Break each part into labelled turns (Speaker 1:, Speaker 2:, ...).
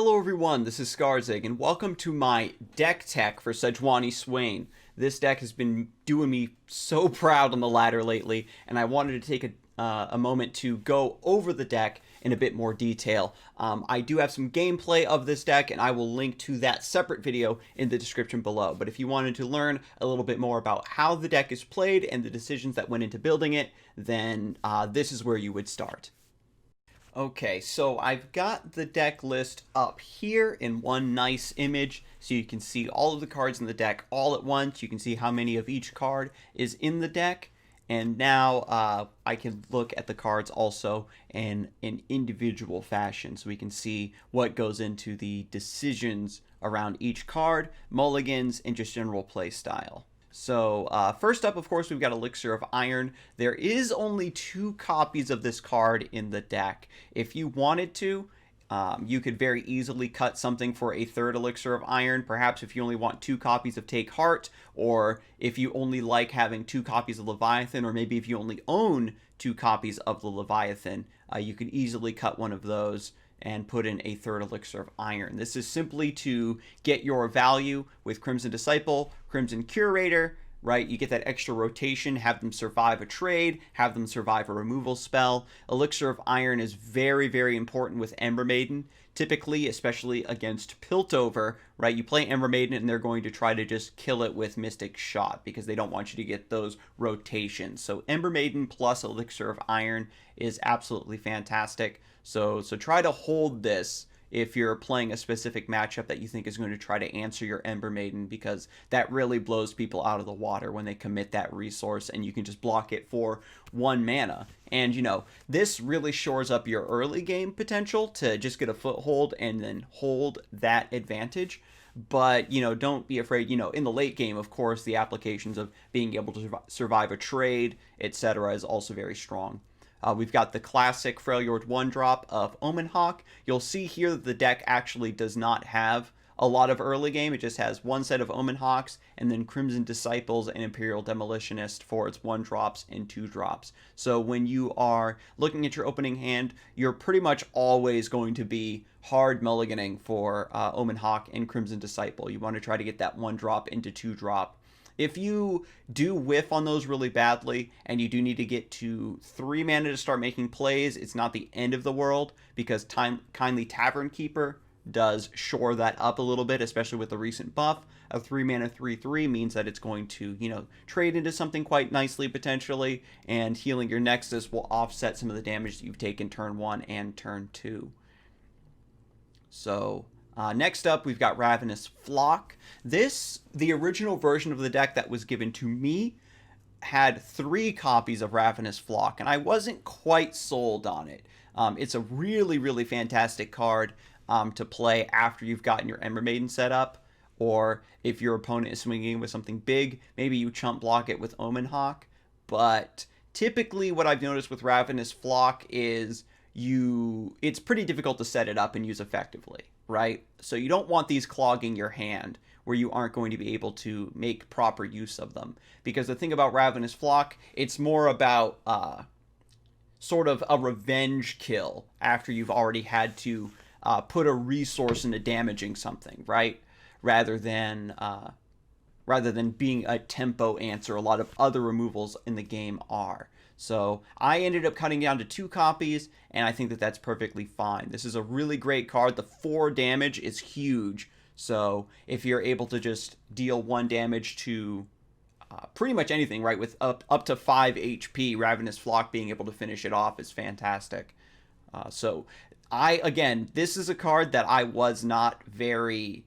Speaker 1: Hello everyone, this is Scarzig, and welcome to my deck tech for SEJUANI Swain. This deck has been doing me so proud on the ladder lately, and I wanted to take a moment to go over the deck in a bit more detail. I do have some gameplay of this deck, and I will link to that separate video in the description below. But if you wanted to learn a little bit more about how the deck is played and the decisions that went into building it, then this is where you would start. Okay, so I've got the deck list up here in one nice image, so you can see all of the cards in the deck all at once. You can see how many of each card is in the deck, and now I can look at the cards also in an individual fashion, so we can see what goes into the decisions around each card, mulligans, and just general play style. So first up, of course, we've got Elixir of Iron. There is only 2 copies of this card in the deck. If you wanted to, you could very easily cut something for a 3rd Elixir of Iron. Perhaps if you only want 2 copies of Take Heart, or if you only like having 2 copies of Leviathan, or maybe if you only own 2 copies of the Leviathan, you could easily cut one of those and put in a 3rd Elixir of Iron. This is simply to get your value with Crimson Disciple, Crimson Curator, right? You get that extra rotation, have them survive a trade, have them survive a removal spell. Elixir of Iron is very, very important with Ember Maiden, typically, especially against Piltover, right? You play Ember Maiden and they're going to try to just kill it with Mystic Shot because they don't want you to get those rotations. So Ember Maiden plus Elixir of Iron is absolutely fantastic. So try to hold this if you're playing a specific matchup that you think is going to try to answer your Ember Maiden, because that really blows people out of the water when they commit that resource and you can just block it for 1 mana. And, you know, this really shores up your early game potential to just get a foothold and then hold that advantage. But, you know, don't be afraid, you know, in the late game, of course, the applications of being able to survive a trade, etc. is also very strong. We've got the classic Freljord 1-drop of Omen Hawk. You'll see here that the deck actually does not have a lot of early game. It just has 1 set of Omen Hawks and then Crimson Disciples and Imperial Demolitionist for its 1-drops and 2-drops. So when you are looking at your opening hand, you're pretty much always going to be hard mulliganing for Omen Hawk and Crimson Disciple. You want to try to get that 1-drop into 2-drop. If you do whiff on those really badly and you do need to get to 3 mana to start making plays, it's not the end of the world, because kindly Tavern Keeper does shore that up a little bit, especially with the recent buff. A 3 mana 3/3 means that it's going to, you know, trade into something quite nicely potentially, and healing your Nexus will offset some of the damage that you've taken turn 1 and turn 2. So next up, we've got Ravenous Flock. The original version of the deck that was given to me, had 3 copies of Ravenous Flock, and I wasn't quite sold on it. It's a really, really fantastic card to play after you've gotten your Ember Maiden set up, or if your opponent is swinging with something big, maybe you chump block it with Omen Hawk. But typically what I've noticed with Ravenous Flock is it's pretty difficult to set it up and use effectively, right? So you don't want these clogging your hand where you aren't going to be able to make proper use of them. Because the thing about Ravenous Flock, it's more about sort of a revenge kill after you've already had to put a resource into damaging something, right? Rather than being a tempo answer. A lot of other removals in the game are. So I ended up cutting down to 2 copies, and I think that that's perfectly fine. This is a really great card. The 4 damage is huge. So if you're able to just deal 1 damage to pretty much anything, right, with up to 5 HP, Ravenous Flock being able to finish it off is fantastic. So again, this is a card that I was not very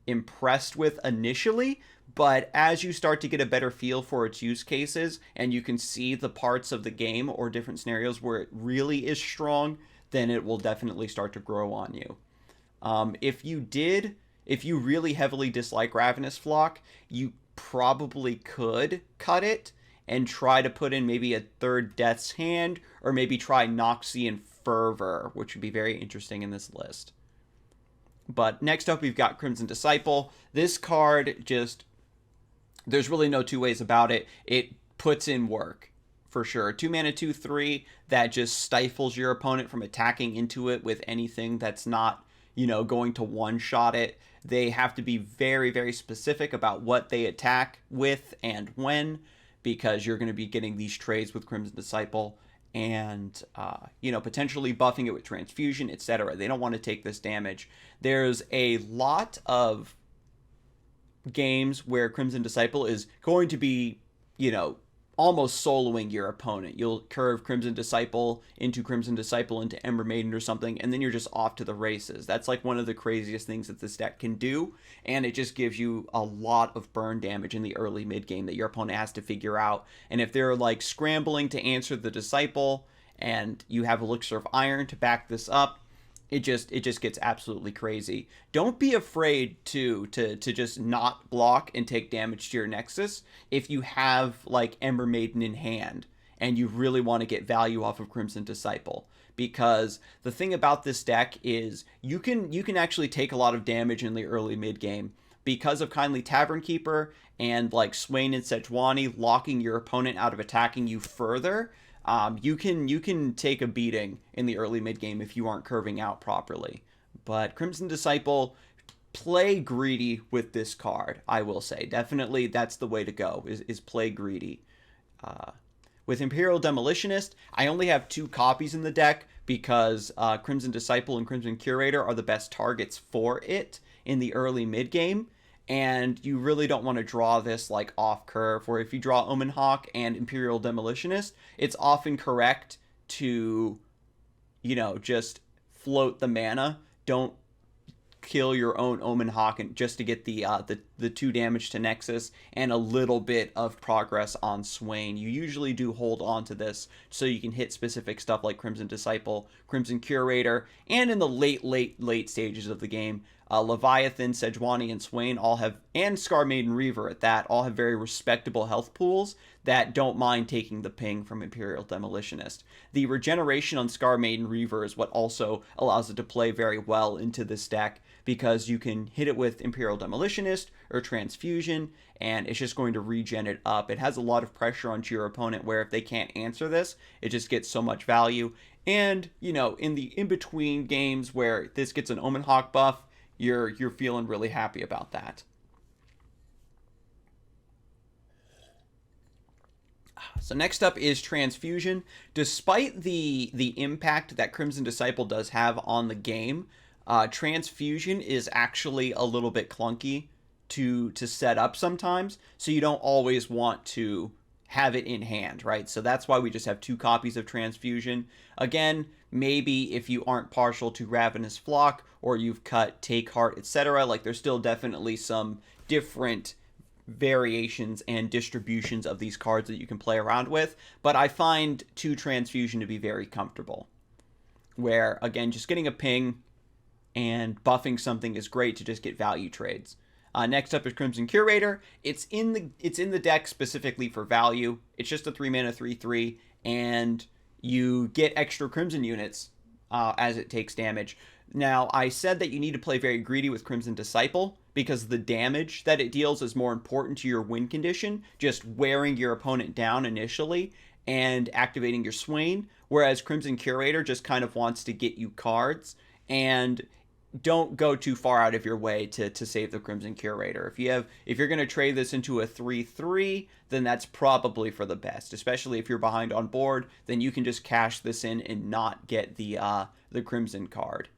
Speaker 1: impressed with initially, but as you start to get a better feel for its use cases and you can see the parts of the game or different scenarios where it really is strong, then it will definitely start to grow on you. If you really heavily dislike Ravenous Flock, you probably could cut it and try to put in maybe a 3rd Death's Hand, or maybe try Noxian Fervor, which would be very interesting in this list. But next up, we've got Crimson Disciple. This card there's really no 2 ways about it. It puts in work, for sure. 2 mana, 2/3, that just stifles your opponent from attacking into it with anything that's not, going to one-shot it. They have to be very, very specific about what they attack with and when, because you're going to be getting these trades with Crimson Disciple and, potentially buffing it with Transfusion, etc. They don't want to take this damage. There's a lot of games where Crimson Disciple is going to be, almost soloing your opponent. You'll curve Crimson Disciple into Ember Maiden or something, and then you're just off to the races. That's like one of the craziest things that this deck can do, and it just gives you a lot of burn damage in the early mid game that your opponent has to figure out. And if they're like scrambling to answer the Disciple, and you have Elixir of Iron to back this up, it just gets absolutely crazy. Don't be afraid to just not block and take damage to your Nexus if you have like Ember Maiden in hand and you really want to get value off of Crimson Disciple. Because the thing about this deck is you can actually take a lot of damage in the early mid game because of kindly Tavern Keeper and like Swain and SEJUANI locking your opponent out of attacking you further. You can take a beating in the early mid game if you aren't curving out properly. But Crimson Disciple, play greedy with this card, I will say. Definitely that's the way to go, is play greedy. With Imperial Demolitionist, I only have 2 copies in the deck because Crimson Disciple and Crimson Curator are the best targets for it in the early mid game. And you really don't want to draw this like off curve, where if you draw Omen Hawk and Imperial Demolitionist, it's often correct to, just float the mana. Don't kill your own Omen Hawk and just to get the 2 damage to Nexus and a little bit of progress on Swain. You usually do hold on to this so you can hit specific stuff like Crimson Disciple, Crimson Curator, and in the late stages of the game, Leviathan, SEJUANI, and Swain all have, and Scar Maiden Reaver at that, all have very respectable health pools that don't mind taking the ping from Imperial Demolitionist. The regeneration on Scar Maiden Reaver is what also allows it to play very well into this deck, because you can hit it with Imperial Demolitionist or Transfusion, and it's just going to regen it up. It has a lot of pressure onto your opponent, where if they can't answer this, it just gets so much value. And, in the in-between games where this gets an Omen Hawk buff, you're feeling really happy about that. So next up is Transfusion. Despite the impact that Crimson Disciple does have on the game, Transfusion is actually a little bit clunky to set up sometimes, so you don't always want to have it in hand, right? So that's why we just have 2 copies of Transfusion. Again, maybe if you aren't partial to Ravenous Flock, or you've cut Take Heart, etc., like there's still definitely some different variations and distributions of these cards that you can play around with, but I find 2 Transfusion to be very comfortable, where, again, just getting a ping and buffing something is great to just get value trades. Next up is Crimson Curator. It's in the deck specifically for value. It's just a 3-mana 3/3, and you get extra Crimson units as it takes damage. Now, I said that you need to play very greedy with Crimson Disciple, because the damage that it deals is more important to your win condition, just wearing your opponent down initially and activating your Swain, whereas Crimson Curator just kind of wants to get you cards, and don't go too far out of your way to save the Crimson Curator. If you're going to trade this into a 3/3, then that's probably for the best, especially if you're behind on board, then you can just cash this in and not get the Crimson card.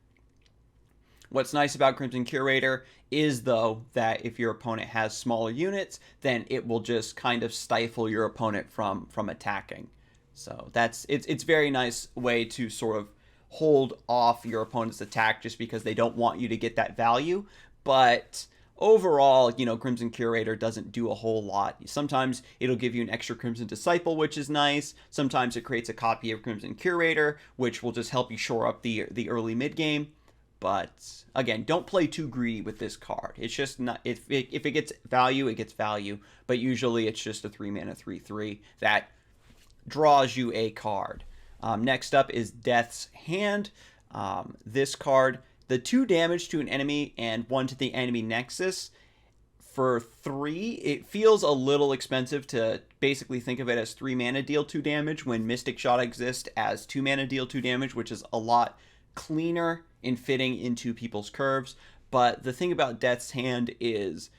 Speaker 1: What's nice about Crimson Curator is, though, that if your opponent has smaller units, then it will just kind of stifle your opponent from attacking. So it's very nice way to sort of hold off your opponent's attack, just because they don't want you to get that value. But overall, Crimson Curator doesn't do a whole lot. Sometimes it'll give you an extra Crimson Disciple, which is nice. Sometimes it creates a copy of Crimson Curator, which will just help you shore up the early mid game. But again, don't play too greedy with this card. It's just not, if it gets value, it gets value. But usually it's just a 3-mana 3/3 that draws you a card. Next up is Death's Hand. This card, the 2 damage to an enemy and 1 to the enemy Nexus. For 3, it feels a little expensive to basically think of it as 3 mana deal 2 damage, when Mystic Shot exists as 2 mana deal 2 damage, which is a lot cleaner in fitting into people's curves. But the thing about Death's Hand is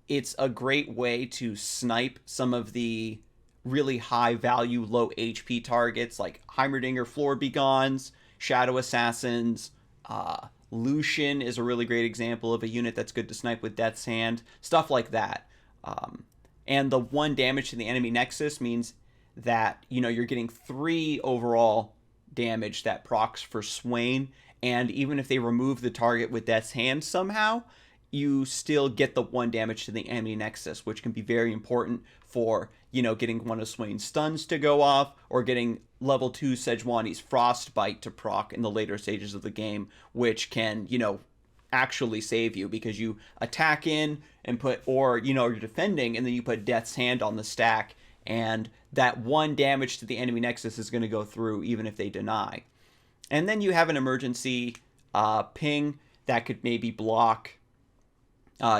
Speaker 1: it's a great way to snipe some of the really high value, low HP targets like Heimerdinger Floor Begons, Shadow Assassins. Lucian is a really great example of a unit that's good to snipe with Death's Hand, stuff like that. And the 1 damage to the enemy nexus means that, you're getting 3 overall damage that procs for Swain, and even if they remove the target with Death's Hand somehow, you still get the 1 damage to the enemy nexus, which can be very important for, getting one of Swain's stuns to go off, or getting level 2 SEJUANI's Frostbite to proc in the later stages of the game, which can, actually save you, because you attack in and put, or, you're defending, and then you put Death's Hand on the stack, and that 1 damage to the enemy nexus is going to go through even if they deny. And then you have an emergency ping that could maybe block,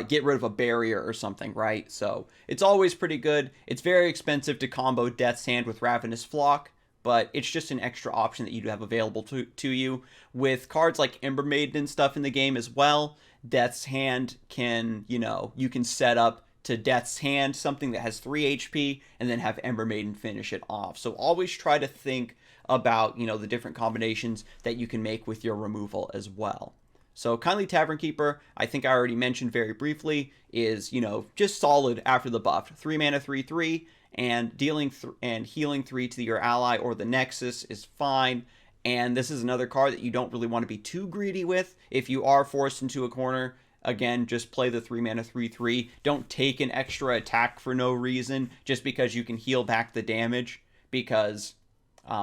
Speaker 1: get rid of a barrier or something, right? So it's always pretty good. It's very expensive to combo Death's Hand with Ravenous Flock, but it's just an extra option that you do have available to you. With cards like Ember Maiden and stuff in the game as well, Death's Hand can, you can set up to Death's Hand something that has 3 HP and then have Ember Maiden finish it off. So always try to think about, the different combinations that you can make with your removal as well. So Kindly Tavern Keeper, I think I already mentioned very briefly, is, just solid after the buff. 3 mana, 3/3, and dealing and healing 3 to your ally or the Nexus is fine. And this is another card that you don't really want to be too greedy with. If you are forced into a corner, again, just play the 3 mana, 3/3. Don't take an extra attack for no reason, just because you can heal back the damage, because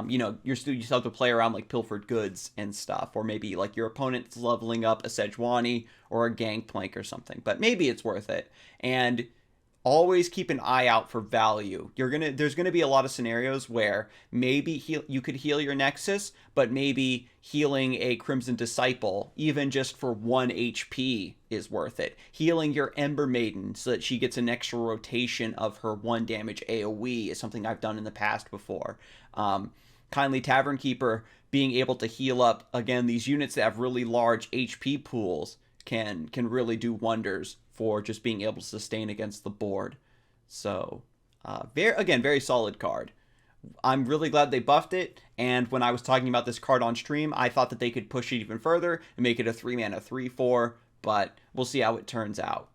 Speaker 1: you still have to play around like pilfered goods and stuff, or maybe like your opponent's leveling up a SEJUANI or a Gangplank or something, but maybe it's worth it. And always keep an eye out for value. There's gonna be a lot of scenarios where maybe you could heal your Nexus, but maybe healing a Crimson Disciple, even just for 1 HP, is worth it. Healing your Ember Maiden so that she gets an extra rotation of her 1 damage AoE is something I've done in the past before. Kindly Tavern Keeper, being able to heal up, again, these units that have really large HP pools can really do wonders for just being able to sustain against the board. So, very solid card. I'm really glad they buffed it, and when I was talking about this card on stream, I thought that they could push it even further and make it a 3 mana 3/4, but we'll see how it turns out.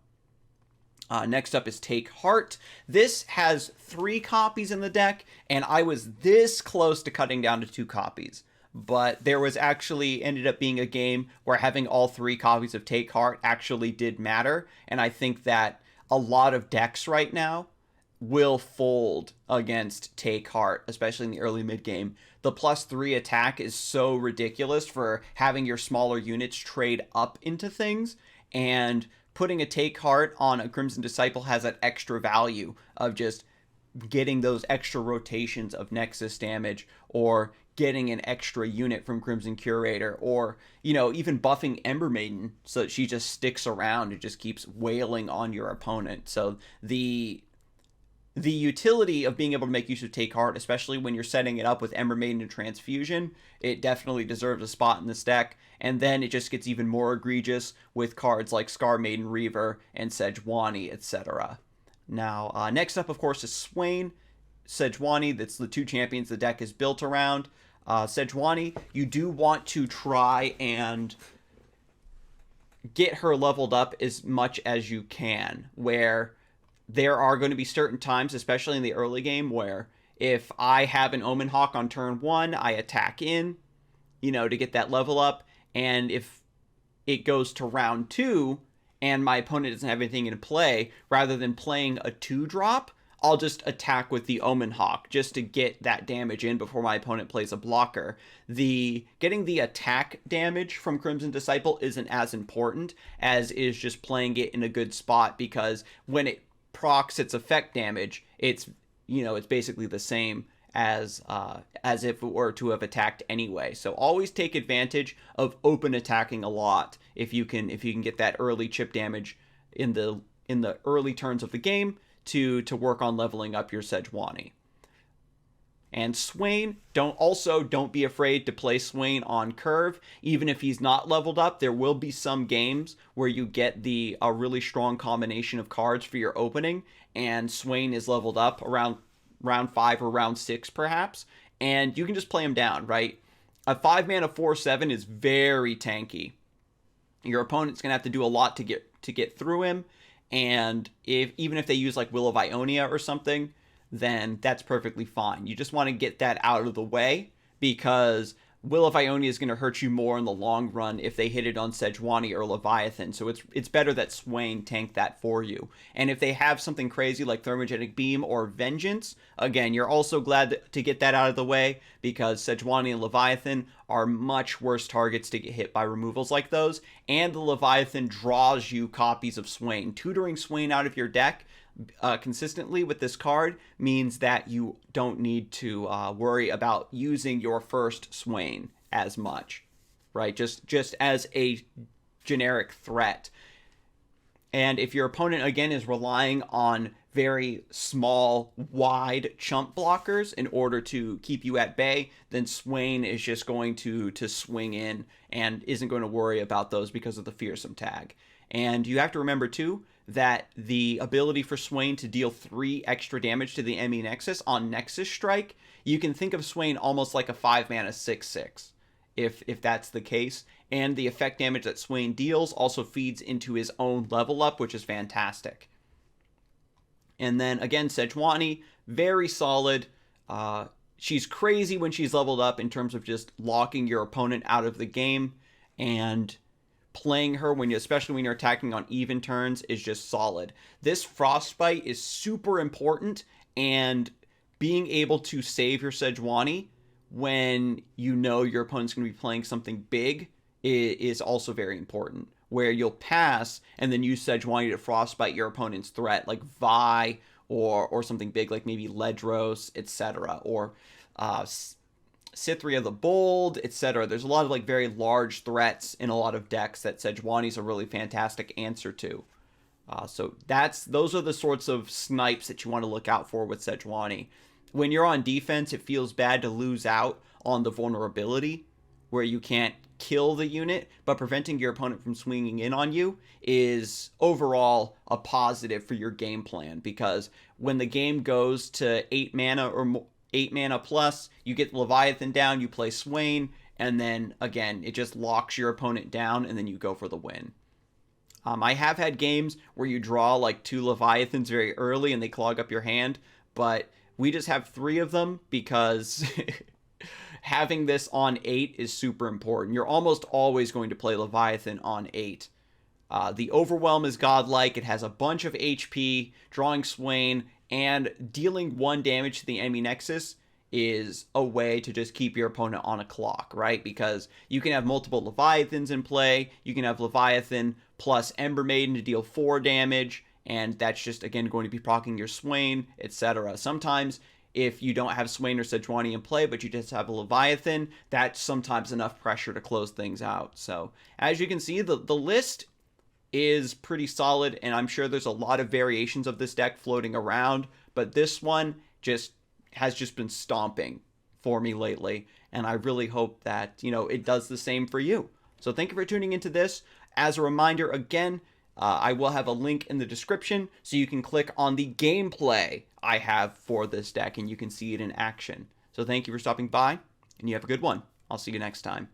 Speaker 1: Next up is Take Heart. This has 3 copies in the deck, and I was this close to cutting down to 2 copies. But there was ended up being a game where having all 3 copies of Take Heart actually did matter, and I think that a lot of decks right now will fold against Take Heart, especially in the early mid game. The +3 attack is so ridiculous for having your smaller units trade up into things, and putting a Take Heart on a Crimson Disciple has that extra value of just getting those extra rotations of Nexus damage, or getting an extra unit from Crimson Curator, or, even buffing Ember Maiden so that she just sticks around and just keeps wailing on your opponent. So the utility of being able to make use of Take Heart, especially when you're setting it up with Ember Maiden and Transfusion, it definitely deserves a spot in this deck. And then it just gets even more egregious with cards like Scar Maiden Reaver and SEJUANI, etc. Now, next up, of course, is Swain. SEJUANI, that's the 2 champions the deck is built around. SEJUANI, you do want to try and get her leveled up as much as you can, where there are going to be certain times, especially in the early game, where if I have an Omen Hawk on turn 1, I attack in, to get that level up, and if it goes to round 2 and my opponent doesn't have anything in play, rather than playing a 2-drop, I'll just attack with the Omen Hawk just to get that damage in before my opponent plays a blocker. Getting the attack damage from Crimson Disciple isn't as important as is just playing it in a good spot, because when it procs its effect damage, it's basically the same as if it were to have attacked anyway. So always take advantage of open attacking a lot if you can get that early chip damage in the early turns of the game to work on leveling up your SEJUANI. And Swain, don't be afraid to play Swain on curve. Even if he's not leveled up, there will be some games where you get a really strong combination of cards for your opening, and Swain is leveled up around round 5 or round 6 perhaps, and you can just play him down, right? A 5 mana 4/7 is very tanky. Your opponent's gonna have to do a lot to get through him, and even if they use like Will of Ionia or something, then that's perfectly fine. You just want to get that out of the way, because Will of Ionia is going to hurt you more in the long run if they hit it on SEJUANI or Leviathan. So it's better that Swain tank that for you. And if they have something crazy like Thermogenic Beam or Vengeance, again, you're also glad to get that out of the way, because SEJUANI and Leviathan are much worse targets to get hit by removals like those. And the Leviathan draws you copies of Swain. Tutoring Swain out of your deck consistently with this card means that you don't need to worry about using your first Swain as much, right? Just as a generic threat. And if your opponent, again, is relying on very small, wide chump blockers in order to keep you at bay, then Swain is just going to swing in and isn't going to worry about those because of the fearsome tag. And you have to remember, too, that the ability for Swain to deal 3 extra damage to the enemy Nexus on Nexus Strike, you can think of Swain almost like a 5 mana 6/6, if that's the case. And the effect damage that Swain deals also feeds into his own level up, which is fantastic. And then, again, SEJUANI, very solid. She's crazy when she's leveled up in terms of just locking your opponent out of the game, and playing her especially when you're attacking on even turns, is just solid. This Frostbite is super important, and being able to save your SEJUANI when you know your opponent's going to be playing something big is also very important, where you'll pass and then use SEJUANI to Frostbite your opponent's threat, like Vi or something big like maybe Ledros, etc., or Cythria the Bold, etc. There's a lot of like very large threats in a lot of decks that SEJUANI's a really fantastic answer to. So those are the sorts of snipes that you want to look out for with SEJUANI. When you're on defense, it feels bad to lose out on the vulnerability where you can't kill the unit, but preventing your opponent from swinging in on you is overall a positive for your game plan, because when the game goes to 8 mana or more, 8 mana plus, you get Leviathan down, you play Swain, and then again it just locks your opponent down, and then you go for the win. I have had games where you draw like 2 Leviathans very early and they clog up your hand, but we just have 3 of them because having this on 8 is super important. You're almost always going to play Leviathan on 8. The Overwhelm is godlike. It has a bunch of HP. Drawing Swain and dealing 1 damage to the enemy Nexus is a way to just keep your opponent on a clock, right? Because you can have multiple Leviathans in play. You can have Leviathan plus Ember Maiden to deal 4 damage, and that's just, again, going to be proccing your Swain, etc. Sometimes, if you don't have Swain or SEJUANI in play, but you just have a Leviathan, that's sometimes enough pressure to close things out. So, as you can see, the list is pretty solid, and I'm sure there's a lot of variations of this deck floating around, but this one has just been stomping for me lately, and I really hope that, it does the same for you. So thank you for tuning into this. As a reminder, again, I will have a link in the description so you can click on the gameplay I have for this deck and you can see it in action. So thank you for stopping by, and you have a good one. I'll see you next time.